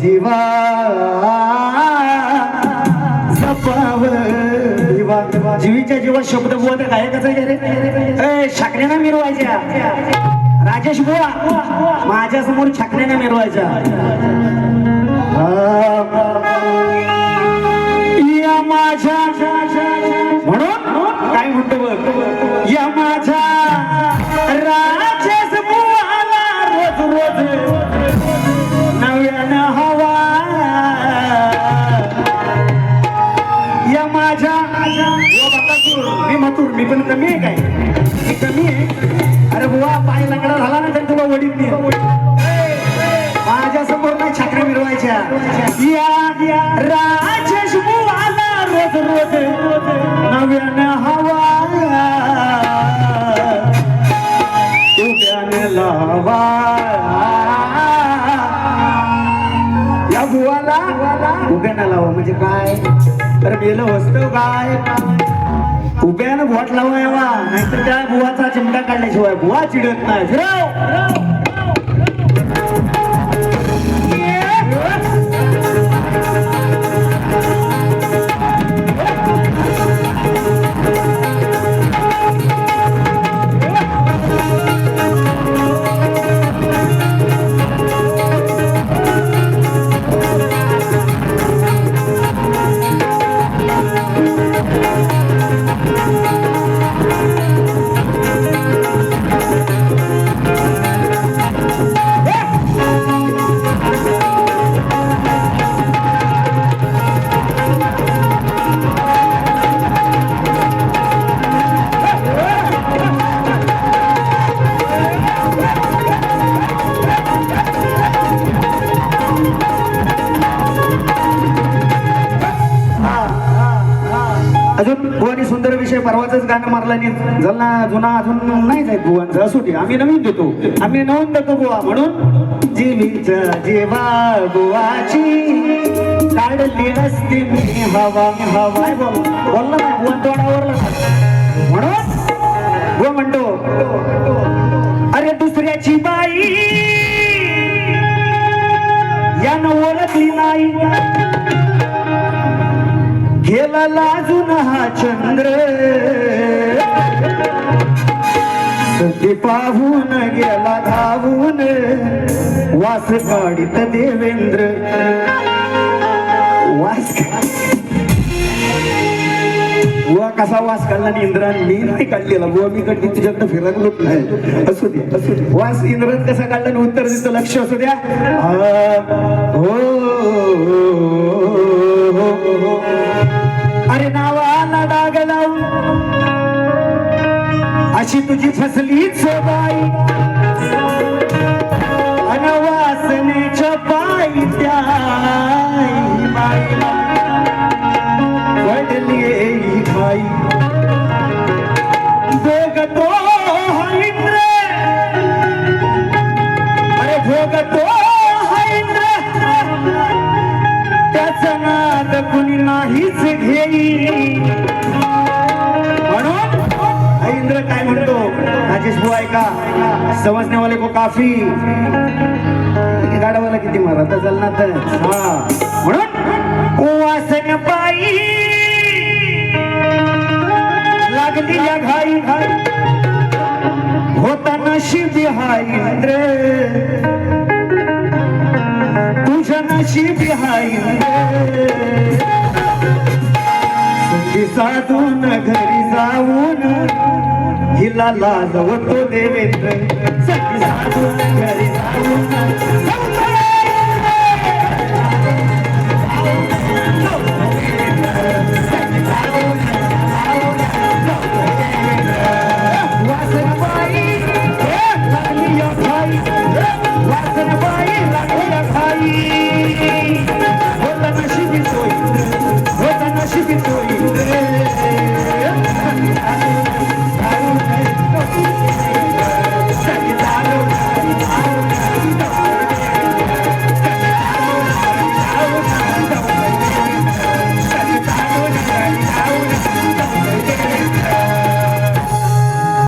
जीवा जपाव जीवा जीवीच्या जीवा शब्द बुवा त्या गायकाचा आहे रे. छाकऱ्याना मिरवायच्या राजेश बुवा माझ्या समोर छाकऱ्याना मिरवायच्या. या माझ्या म्हणून काय म्हणतो बघ या माझ्या राजेश बुवाला रोज रोज नव्यानं हवा. या माझ्या मी मथुर मी पण कमी आहे काय मी कमी आहे. अरे बुवा पाय लंगडा झाला ना तर तुला वडीत नाही. माझ्या समोर नाही छाकऱ्या मिरवायच्या. या राजेश बुवाला रोज रोज नव्यानं हवा उद्यानं लावा. या बुवाला उभ्यानं लावा म्हणजे काय तर गेलं वस्तू काय उभ्यानं भोट लावा यावा नाहीतर त्या बुवाचा चिमटा काढल्याशिवाय बुवा चिडत नाही. अजून बुवानी सुंदर विषय परवाच गाणं मारला नाही जलना जुना अजून नाही जायत बुवांचं असू दे आम्ही नवीन देतो बुवा म्हणून जीवीच्या जेवा बुवाची काढली असती मी हवा हवा बोलला ना बुवान तोडावरला म्हणून बुवा म्हणतो अरे दुसऱ्याची बाई यानं ओळखली नाही गेला लाजून हा चंद्र सती पाहून गेला धावून वास काढीत देवेंद्र. वास बुवा कसा वास काढला आणि इंद्रान मी नाही काढलेला बुवा मी कधी तुझ्याकडे फिरकलोच नाही. असू दे वास इंद्रान कसा काढला आणि उत्तर दिसतं लक्ष असू द्या. अरे नावाला डाग लावून अशी तुझी फसलीच बाई अनवासनेच्या पायी त्या बाईला वडली बाई भोगतो हा इंद्र अरे भोगतो हा इंद्र त्याचा नाद कुणी नाहीच घेई. म्हणून इंद्र काय म्हणतो राजेश बुवा ऐका समजने वाले को काफी गाडावाला किती मारा तर चलना तर हा म्हणून वासन पायी लागली या घाई होता नशीब हा इंद्र तुझ्या नशीब हा इंद्र साधून घरी जाऊन हिला लाजवतो देवेंद्र. साधून घरी जाऊन वासनबाई लागली या भाई